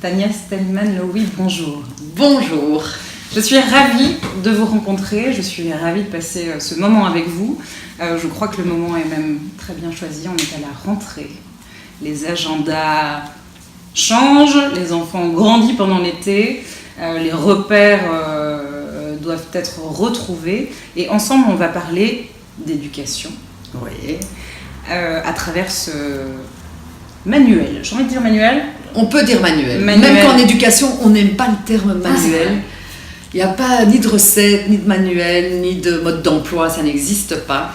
Tania Stellman-Lowy, bonjour. Bonjour. Je suis ravie de vous rencontrer, je suis ravie de passer ce moment avec vous. Je crois que le moment est même très bien choisi, on est à la rentrée. Les agendas changent, les enfants ont grandi pendant l'été, les repères doivent être retrouvés et ensemble on va parler d'éducation. Oui. À travers ce manuel. J'ai envie de dire manuel. On peut dire manuel. Même qu'en éducation, on n'aime pas le terme manuel. Il n'y a pas ni de recette, ni de manuel, ni de mode d'emploi, ça n'existe pas.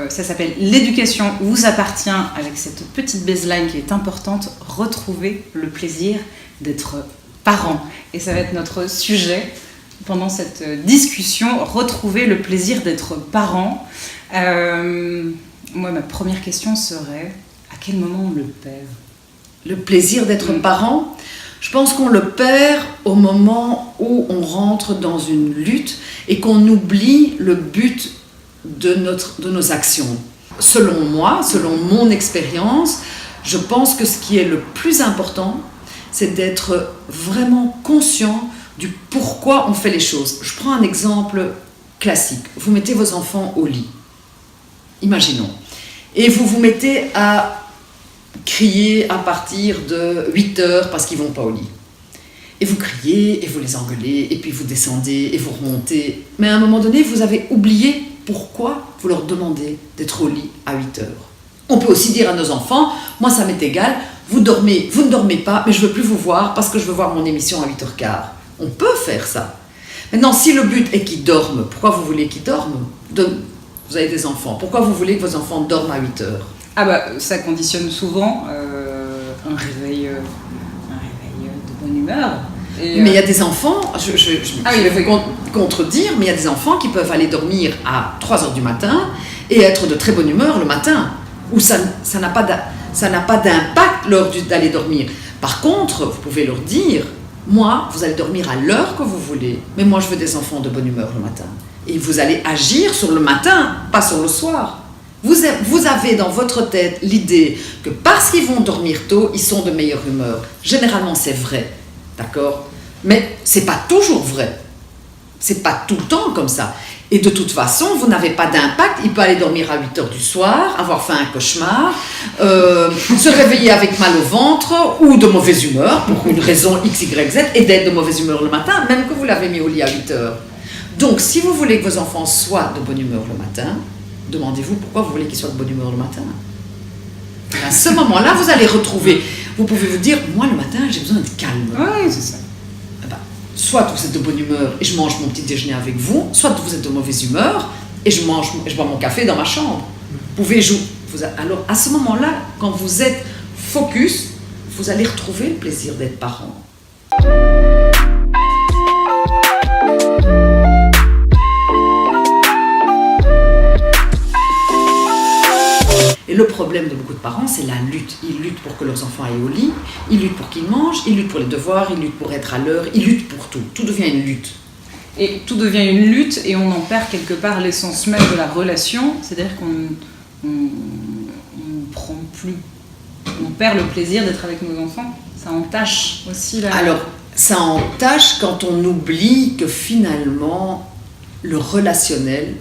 Ça s'appelle L'éducation vous appartient, avec cette petite baseline qui est importante, retrouver le plaisir d'être parent. Et ça va être notre sujet pendant cette discussion, retrouver le plaisir d'être parent. Moi, ma première question serait, à quel moment on le perd ? Le plaisir d'être parent, je pense qu'on le perd au moment où on rentre dans une lutte et qu'on oublie le but de nos actions. Selon moi, selon mon expérience, je pense que ce qui est le plus important, c'est d'être vraiment conscient du pourquoi on fait les choses. Je prends un exemple classique. Vous mettez vos enfants au lit, imaginons, et vous vous mettez à crier à partir de 8 heures parce qu'ils ne vont pas au lit. Et vous criez, et vous les engueulez, et puis vous descendez, et vous remontez. Mais à un moment donné, vous avez oublié pourquoi vous leur demandez d'être au lit à 8 heures. On peut aussi dire à nos enfants, moi ça m'est égal, vous ne dormez pas, mais je ne veux plus vous voir parce que je veux voir mon émission à 8h15. On peut faire ça. Maintenant, si le but est qu'ils dorment, pourquoi vous voulez qu'ils dorment ? Vous avez des enfants, pourquoi vous voulez que vos enfants dorment à 8 heures ? Ah bah, ça conditionne souvent un réveil de bonne humeur. Mais il y a des enfants, je vais contredire, mais il y a des enfants qui peuvent aller dormir à 3h du matin et être de très bonne humeur le matin, où ça n'a pas d'impact lors d'aller dormir. Par contre, vous pouvez leur dire, moi, vous allez dormir à l'heure que vous voulez, mais moi je veux des enfants de bonne humeur le matin. Et vous allez agir sur le matin, pas sur le soir. Vous avez dans votre tête l'idée que parce qu'ils vont dormir tôt, ils sont de meilleure humeur. Généralement, c'est vrai, d'accord ? Mais c'est pas toujours vrai. C'est pas tout le temps comme ça. Et de toute façon, vous n'avez pas d'impact. Il peut aller dormir à 8 heures du soir, avoir fait un cauchemar, se réveiller avec mal au ventre ou de mauvaise humeur, pour une raison X, Y, Z, et d'être de mauvaise humeur le matin, même que vous l'avez mis au lit à 8 heures. Donc, si vous voulez que vos enfants soient de bonne humeur le matin, demandez-vous pourquoi vous voulez qu'ils soient de bonne humeur le matin. À ce moment-là, vous allez retrouver, vous pouvez vous dire, moi le matin, j'ai besoin d'être calme. Oui, c'est ça. Soit vous êtes de bonne humeur et je mange mon petit déjeuner avec vous, soit vous êtes de mauvaise humeur et je bois mon café dans ma chambre. Vous pouvez jouer. Alors, à ce moment-là, quand vous êtes focus, vous allez retrouver le plaisir d'être parent. Et le problème de beaucoup de parents, c'est la lutte. Ils luttent pour que leurs enfants aillent au lit, ils luttent pour qu'ils mangent, ils luttent pour les devoirs, ils luttent pour être à l'heure, ils luttent pour tout. Tout devient une lutte. Et tout devient une lutte et on en perd quelque part l'essence même de la relation. C'est-à-dire qu'on prend plus, on perd le plaisir d'être avec nos enfants. Ça entache aussi la... Alors, ça entache quand on oublie que finalement, le relationnel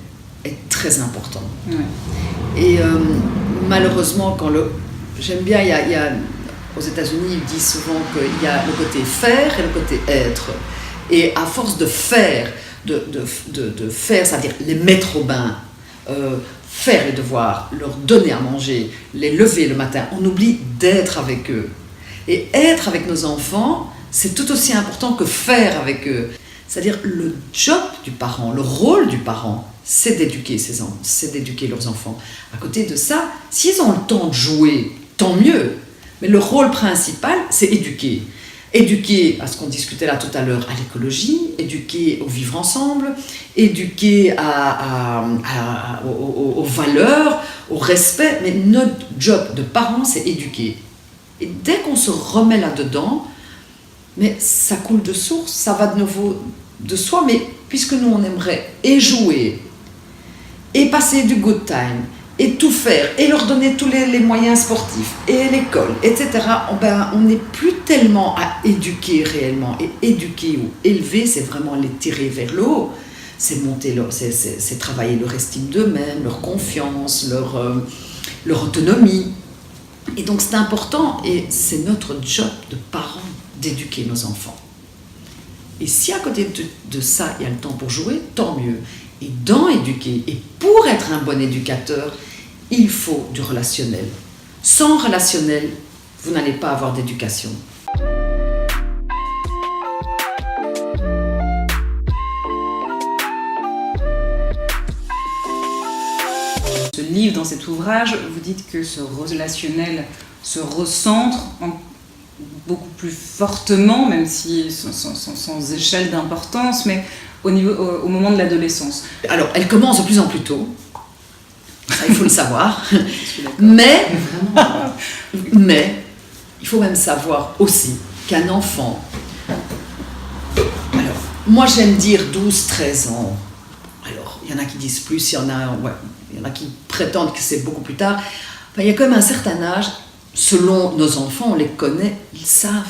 est très important. Ouais. Et malheureusement, j'aime bien, il y a, aux États-Unis, ils disent souvent qu'il y a le côté faire et le côté être. Et à force de faire, de faire, c'est-à-dire les mettre au bain, faire les devoirs, leur donner à manger, les lever le matin, on oublie d'être avec eux. Et être avec nos enfants, c'est tout aussi important que faire avec eux. C'est-à-dire le job du parent, le rôle du parent, c'est d'éduquer c'est d'éduquer leurs enfants. À côté de ça, s'ils ont le temps de jouer, tant mieux. Mais le rôle principal, c'est éduquer. Éduquer à ce qu'on discutait là tout à l'heure, à l'écologie, éduquer au vivre ensemble, éduquer aux valeurs, au respect. Mais notre job de parent, c'est éduquer. Et dès qu'on se remet là-dedans, mais ça coule de source, ça va de nouveau de soi, mais puisque nous on aimerait et jouer, et passer du good time, et tout faire, et leur donner tous les moyens sportifs, et l'école, etc., on n'est plus tellement à éduquer réellement. Et éduquer ou élever, c'est vraiment les tirer vers le haut. C'est c'est travailler leur estime d'eux-mêmes, leur confiance, leur autonomie. Et donc c'est important, et c'est notre job de parents d'éduquer nos enfants. Et si à côté de ça, il y a le temps pour jouer, tant mieux. Et dans éduquer, et pour être un bon éducateur, il faut du relationnel. Sans relationnel, vous n'allez pas avoir d'éducation. Ce livre, dans cet ouvrage, vous dites que ce relationnel se recentre beaucoup plus fortement, même si sans échelle d'importance, mais au moment de l'adolescence. Alors, elle commence de plus en plus tôt, ça il faut le savoir, mais il faut même savoir aussi qu'un enfant, alors moi j'aime dire 12-13 ans, alors il y en a qui disent plus, il y en a qui prétendent que c'est beaucoup plus tard, enfin, il y a quand même un certain âge, selon nos enfants, on les connaît, ils savent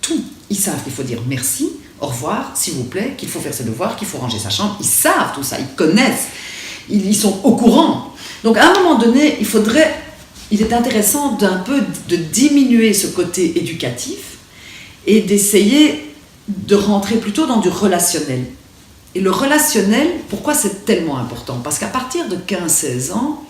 tout, ils savent qu'il faut dire merci, au revoir, s'il vous plaît, qu'il faut faire ses devoirs, qu'il faut ranger sa chambre. Ils savent tout ça, ils connaissent, ils sont au courant. Donc à un moment donné, il est intéressant d'un peu de diminuer ce côté éducatif et d'essayer de rentrer plutôt dans du relationnel. Et le relationnel, pourquoi c'est tellement important? Parce qu'à partir de 15-16 ans,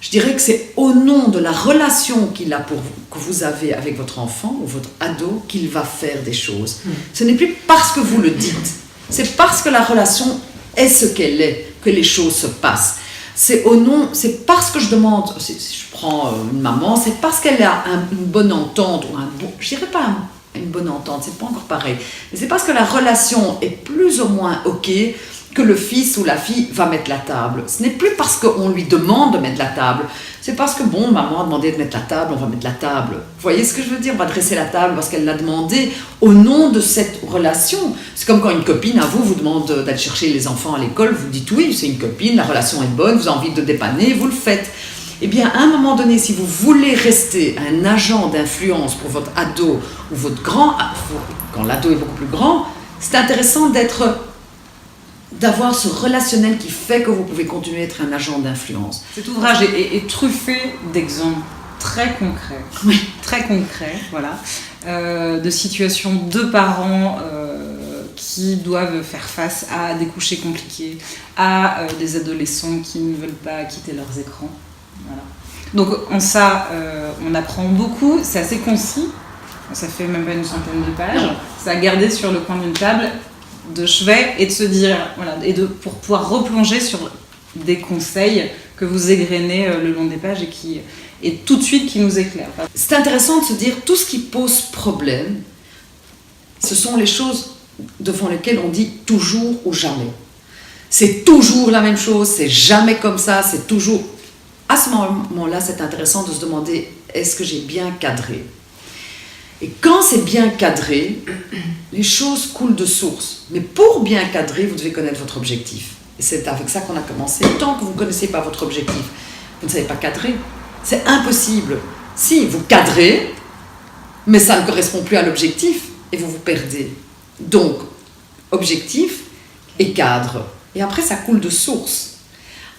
je dirais que c'est au nom de la relation que vous avez avec votre enfant ou votre ado qu'il va faire des choses. Ce n'est plus parce que vous le dites, c'est parce que la relation est ce qu'elle est, que les choses se passent. C'est parce que je demande, si je prends une maman, c'est parce qu'elle a une bonne entente, je dirais pas une bonne entente, c'est pas encore pareil, mais c'est parce que la relation est plus ou moins ok, que le fils ou la fille va mettre la table. Ce n'est plus parce qu'on lui demande de mettre la table, c'est parce que, bon, maman a demandé de mettre la table, on va mettre la table. Vous voyez ce que je veux dire? On va dresser la table parce qu'elle l'a demandé au nom de cette relation. C'est comme quand une copine à vous demande d'aller chercher les enfants à l'école, vous dites oui, c'est une copine, la relation est bonne, vous avez envie de dépanner, vous le faites. Eh bien, à un moment donné, si vous voulez rester un agent d'influence pour votre ado ou votre quand l'ado est beaucoup plus grand, c'est intéressant d'avoir ce relationnel qui fait que vous pouvez continuer à être un agent d'influence. Cet ouvrage est truffé d'exemples très concrets, voilà, de situations de parents qui doivent faire face à des couchers compliqués, à des adolescents qui ne veulent pas quitter leurs écrans. Voilà. Donc en ça, on apprend beaucoup, c'est assez concis, ça fait même pas une centaine de pages, c'est à garder sur le coin d'une table de chevet et de se dire, voilà, pour pouvoir replonger sur des conseils que vous égrenez le long des pages et tout de suite qui nous éclairent. C'est intéressant de se dire, tout ce qui pose problème, ce sont les choses devant lesquelles on dit toujours ou jamais. C'est toujours la même chose, c'est jamais comme ça, c'est toujours... À ce moment-là, c'est intéressant de se demander, est-ce que j'ai bien cadré? Et quand c'est bien cadré, les choses coulent de source. Mais pour bien cadrer, vous devez connaître votre objectif. Et c'est avec ça qu'on a commencé. Tant que vous ne connaissez pas votre objectif, vous ne savez pas cadrer. C'est impossible. Si, vous cadrez, mais ça ne correspond plus à l'objectif et vous vous perdez. Donc, objectif et cadre. Et après, ça coule de source.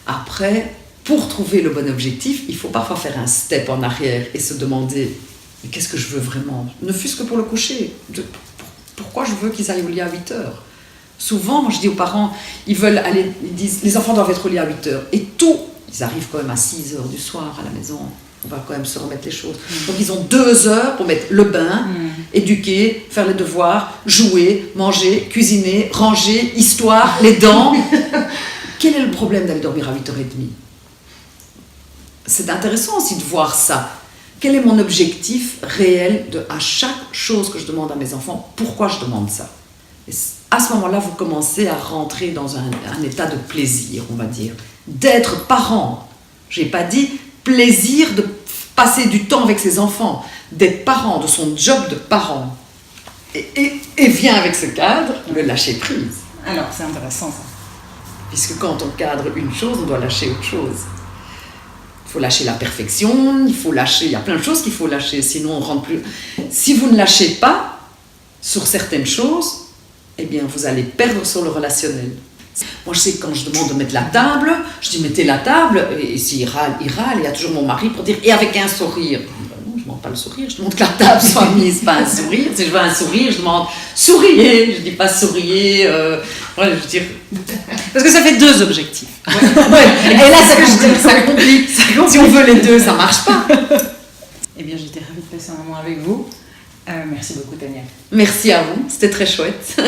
Après, pour trouver le bon objectif, il faut parfois faire un step en arrière et se demander mais qu'est-ce que je veux vraiment? Ne fût-ce que pour le coucher. Pourquoi je veux qu'ils aillent au lit à 8 heures? Souvent, je dis aux parents, ils disent les enfants doivent être au lit à 8 heures. Et ils arrivent quand même à 6 heures du soir à la maison. On va quand même se remettre les choses. Donc ils ont 2 heures pour mettre le bain, éduquer, faire les devoirs, jouer, manger, cuisiner, ranger, histoire, les dents. Quel est le problème d'aller dormir à 8h30? C'est intéressant aussi de voir ça. Quel est mon objectif réel à chaque chose que je demande à mes enfants? Pourquoi je demande ça? Et à ce moment-là, vous commencez à rentrer dans un état de plaisir, on va dire. D'être parent. Je n'ai pas dit plaisir de passer du temps avec ses enfants. D'être parent, de son job de parent. Et vient avec ce cadre, le lâcher prise. Alors, c'est intéressant ça. Puisque quand on cadre une chose, on doit lâcher autre chose. faut lâcher la perfection, il faut lâcher, il y a plein de choses qu'il faut lâcher, sinon on rentre plus. Si vous ne lâchez pas sur certaines choses, eh bien vous allez perdre sur le relationnel. Moi je sais que quand je demande de mettre la table, je dis mettez la table, et s'il râle, il y a toujours mon mari pour dire, et avec un sourire. Non, je ne demande pas le sourire, je demande que la table soit mise, pas un sourire. Si je veux un sourire, je demande souriez, je dis pas souriez, voilà, je veux dire... Parce que ça fait 2 objectifs. Ouais. Et là, ça complique. Si on veut les deux, ça marche pas. Eh bien, j'étais ravie de passer un moment avec vous. Merci beaucoup, Tania. Merci à vous, c'était très chouette.